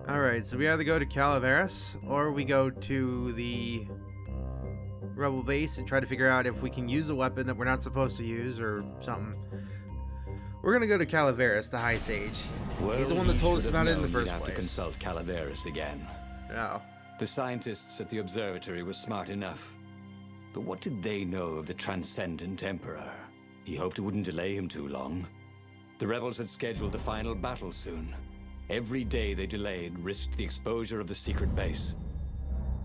Alright, so we either go to Calaveras or we go to the rebel base and try to figure out if we can use a weapon that we're not supposed to use or something. We're gonna go to Calaveras, the High Sage. Well, He's the one that told us about it in the first you'd have place. to consult Calaveras again. No. The scientists at the observatory were smart enough. But what did they know of the Transcendent Emperor? He hoped it wouldn't delay him too long. The rebels had scheduled the final battle soon. Every day they delayed risked the exposure of the secret base.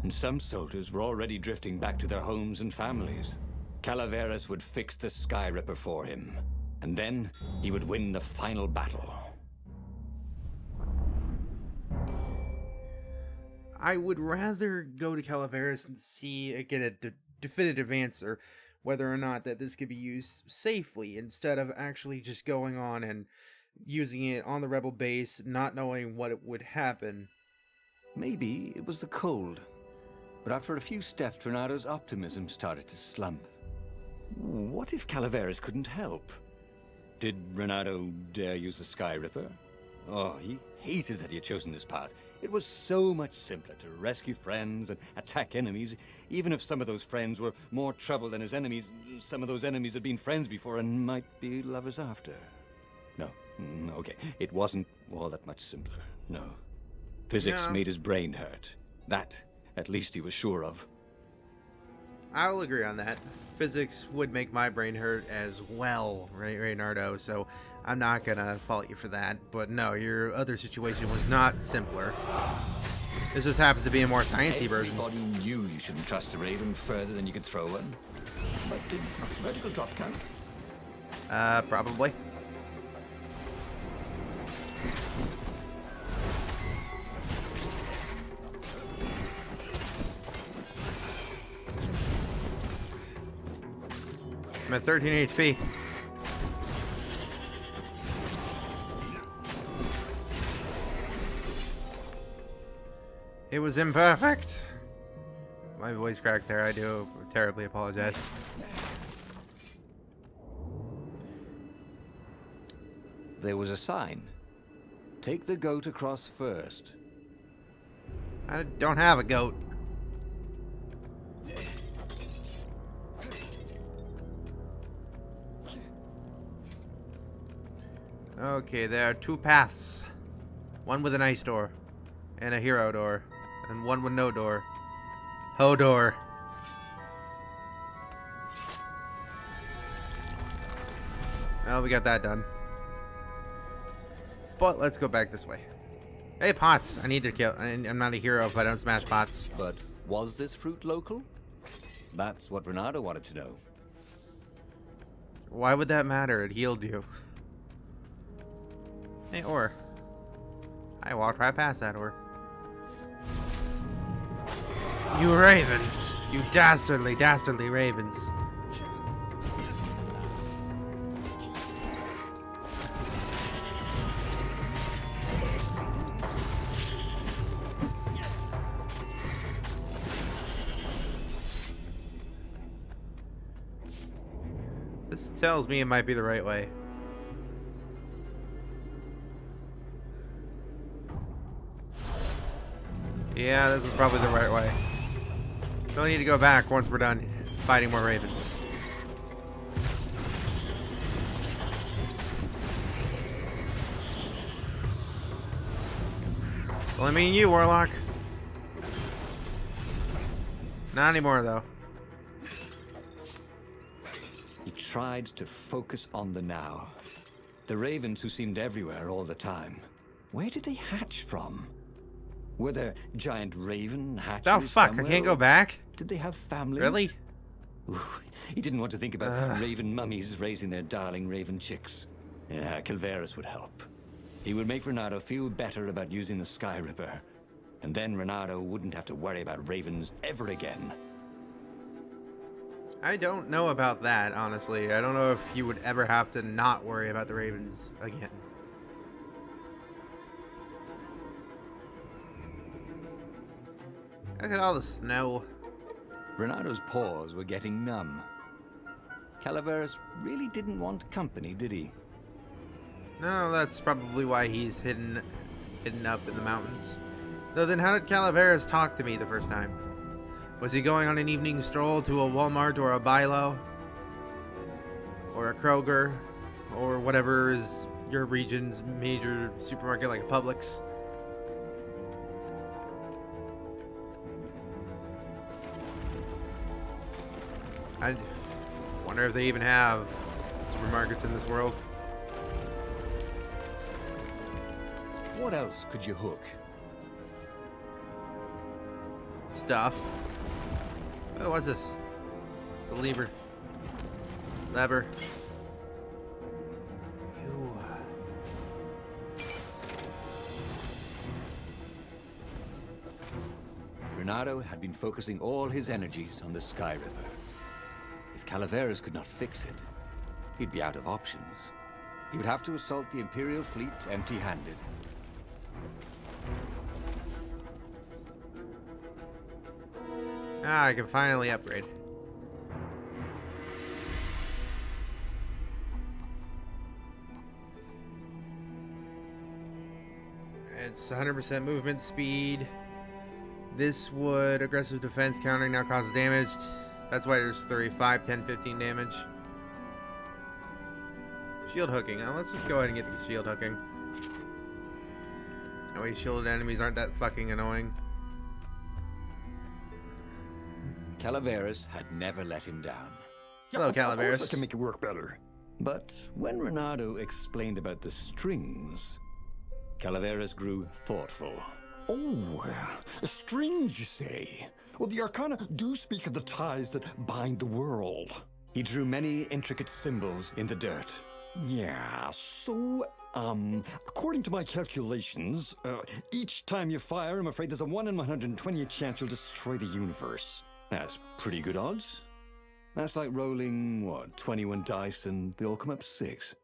And some soldiers were already drifting back to their homes and families. Calaveras would fix the Skyripper for him. And then he would win the final battle. I would rather go to Calaveras and get a definitive answer whether or not that this could be used safely instead of actually just going on and using it on the rebel base, not knowing what it would happen. Maybe it was the cold. But after a few steps, Reynardo's optimism started to slump. What if Calaveras couldn't help? Did Reynardo dare use the Skyripper? Oh, he hated that he had chosen this path. It was so much simpler to rescue friends and attack enemies. Even if some of those friends were more trouble than his enemies, some of those enemies had been friends before and might be lovers after. No, okay, it wasn't all that much simpler, no. Physics made his brain hurt. That, at least he was sure of. I'll agree on that. Physics would make my brain hurt as well, right, Reynardo? So I'm not gonna fault you for that. But no, your other situation was not simpler. This just happens to be a more sciencey version. Everybody knew you shouldn't trust a raven further than you could throw one. But did vertical drop count? Probably. I'm at 13 HP. It was imperfect. My voice cracked there. I do terribly apologize. There was a sign. Take the goat across first. I don't have a goat. Okay, there are two paths. One with an ice door, and a hero door, and one with no door. Hodor. Well, we got that done. But let's go back this way. Hey, pots! I need to kill. I'm not a hero if I don't smash pots. But was this fruit local? That's what Reynardo wanted to know. Why would that matter? It healed you. Hey, ore. I walked right past that ore. You ravens! You dastardly, dastardly ravens. This tells me it might be the right way. Yeah, this is probably the right way. Don't need to go back once we're done fighting more ravens. Well, I mean you, Warlock. Not anymore, though. He tried to focus on the now. The ravens who seemed everywhere all the time. Where did they hatch from? Were there giant raven hatcheries Oh, fuck, somewhere, I can't go back? Did they have families? Really? Ooh, he didn't want to think about raven mummies raising their darling raven chicks. Yeah, Calaveras would help. He would make Reynardo feel better about using the Skyripper. And then Reynardo wouldn't have to worry about ravens ever again. I don't know about that, honestly. I don't know if you would ever have to not worry about the ravens again. Look at all the snow. Reynardo's paws were getting numb. Calaveras really didn't want company, did he? No, that's probably why he's hidden hidden up in the mountains. Though then how did Calaveras talk to me the first time? Was he going on an evening stroll to a Walmart or a Bilo? Or a Kroger? Or whatever is your region's major supermarket, like a Publix? I wonder if they even have supermarkets in this world. What else could you hook? Stuff. Oh, what's this? It's a lever. Lever. Ew. Reynardo had been focusing all his energies on the Skyripper. If Calaveras could not fix it, he'd be out of options. He would have to assault the Imperial fleet empty-handed. Ah, I can finally upgrade. It's 100% movement speed. This would aggressive defense countering now causes damage. That's why there's 35, 10, 15 damage. Shield hooking. Now let's just go ahead and get the shield hooking. That way shielded enemies aren't that fucking annoying. Calaveras had never let him down. Hello, Of Calaveras. course I can make it work better. But when Reynardo explained about the strings, Calaveras grew thoughtful. Oh, strings, you say? Well, the Arcana do speak of the ties that bind the world. He drew many intricate symbols in the dirt. Yeah, so, according to my calculations, each time you fire, I'm afraid there's a 1 in 128 chance you'll destroy the universe. That's pretty good odds. That's like rolling, what, 21 dice and they all come up 6.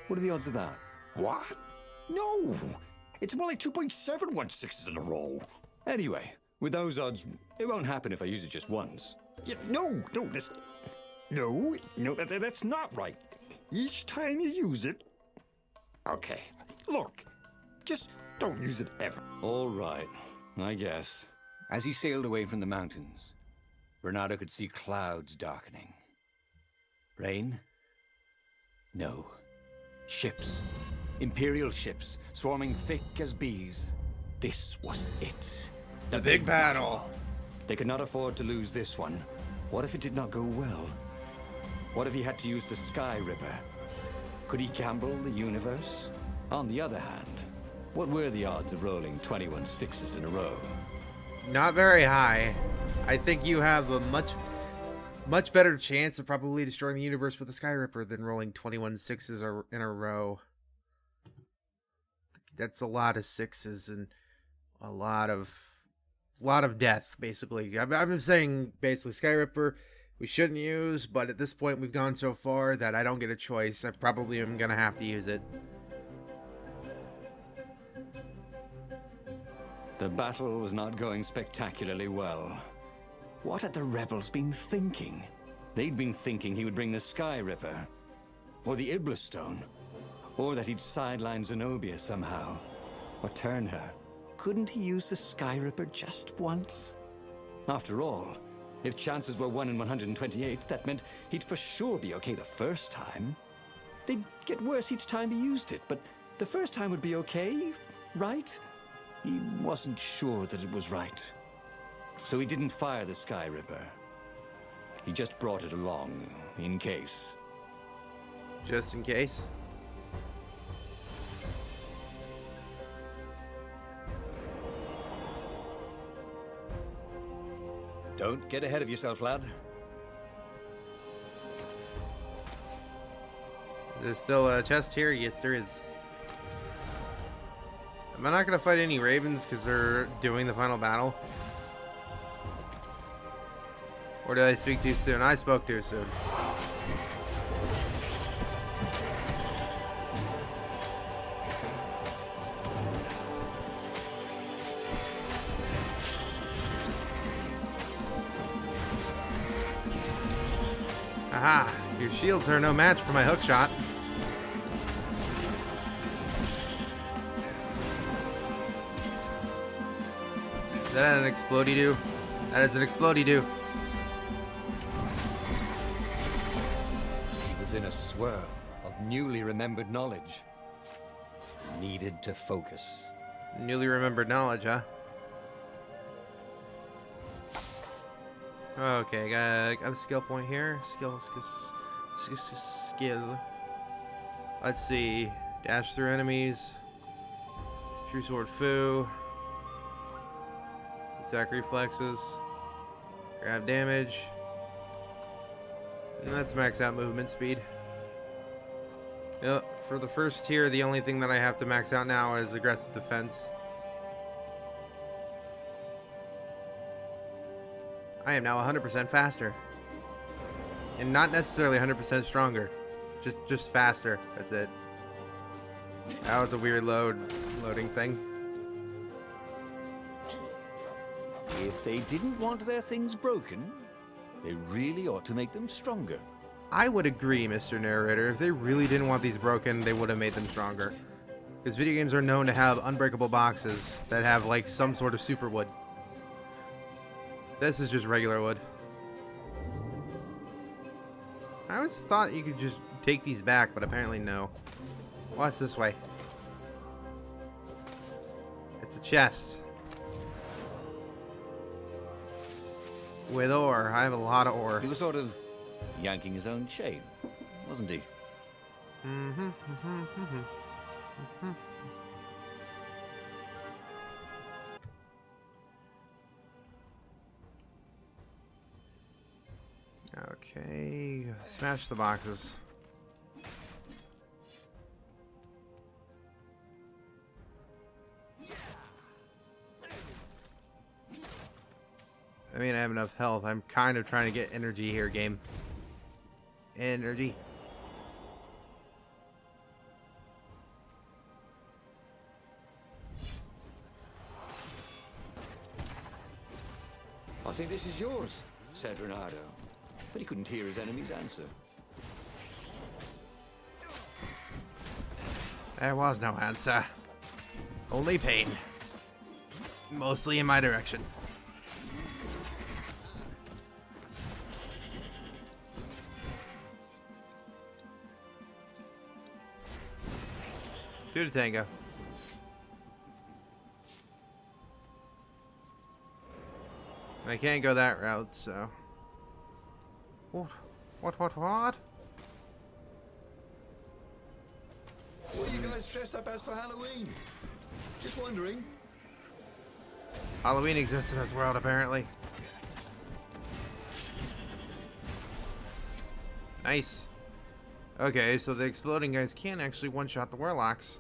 What are the odds of that? What? No! It's more like 2.716s in a row. Anyway, with those odds, it won't happen if I use it just once. Yeah, no, that's not right. Each time you use it... Okay, look, just don't use it ever. All right, I guess. As he sailed away from the mountains, Reynardo could see clouds darkening. Rain? No. Ships. Imperial ships, swarming thick as bees. This was it. The big battle. They could not afford to lose this one. What if it did not go well? What if he had to use the Skyripper? Could he gamble the universe? On the other hand, what were the odds of rolling 21 sixes in a row? Not very high. I think you have a much better chance of probably destroying the universe with the Skyripper than rolling 21 sixes in a row. That's a lot of sixes and a lot of death, basically. I've been saying basically Skyripper we shouldn't use, but at this point we've gone so far that I don't get a choice. I probably am gonna have to use it. The battle was not going spectacularly well. What had the rebels been thinking? They'd been thinking he would bring the Skyripper, or the Iblis Stone, or that he'd sideline Zenobia somehow, or turn her. Couldn't he use the Skyripper just once? After all, if chances were 1 in 128, that meant he'd for sure be okay the first time. They'd get worse each time he used it, but the first time would be okay, right? He wasn't sure that it was right. So he didn't fire the Skyripper. He just brought it along, in case. Just in case? Don't get ahead of yourself, lad. Is there still a chest here? Yes, there is. Am I not going to fight any ravens because they're doing the final battle? Or did I speak too soon? I spoke too soon. Aha! Your shields are no match for my hook shot. that an explodey-doo? That is an explodey-doo. He was in a swirl of newly remembered knowledge. Needed to focus. Newly remembered knowledge, huh? Okay, got a skill point here. Skill. Let's see. Dash through enemies. True sword foo. Attack reflexes. Grab damage. And let's max out movement speed. Yep, for the first tier, the only thing that I have to max out now is aggressive defense. I am now 100% faster. And not necessarily 100% stronger. Just faster. That's it. That was a weird loading thing. If they didn't want their things broken, they really ought to make them stronger. I would agree, Mr. Narrator. If they really didn't want these broken, they would have made them stronger. Because video games are known to have unbreakable boxes that have, like, some sort of super wood. This is just regular wood. I always thought you could just take these back, but apparently no. What's this way? It's a chest. With ore. I have a lot of ore. He was sort of yanking his own chain, wasn't he? Okay, smash the boxes. I mean, I have enough health. I'm kind of trying to get energy here, game. Energy. I think this is yours, said Reynardo. But he couldn't hear his enemy's answer. There was no answer. Only pain. Mostly in my direction. Do the tango. I can't go that route, so... What? What? What are you guys dressed up as for Halloween? Just wondering. Halloween exists in this world, apparently. Nice. Okay, so the exploding guys can actually one-shot the warlocks.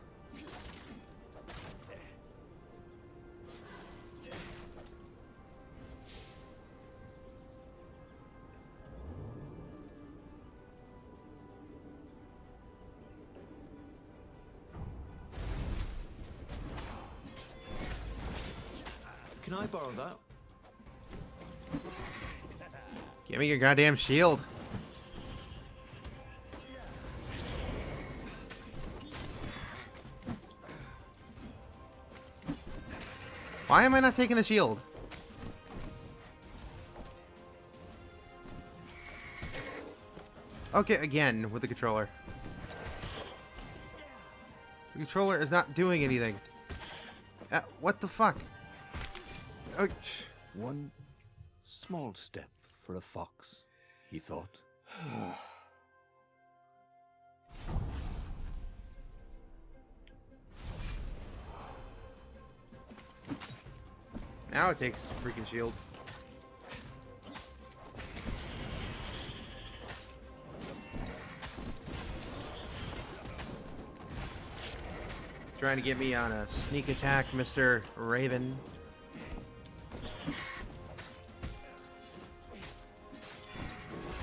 Can I borrow that? Give me your goddamn shield. Why am I not taking the shield? Okay, again, with the controller. The controller is not doing anything. What the fuck? Oh, One small step for a fox, he thought. now it takes the freaking shield. Trying to get me on a sneak attack, Mr. Raven.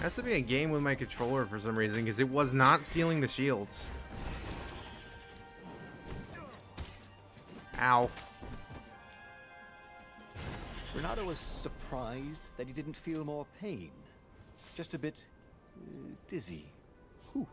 Has to be a game with my controller for some reason, because it was not stealing the shields. Ow. Reynardo was surprised that he didn't feel more pain. Just a bit dizzy. Whew.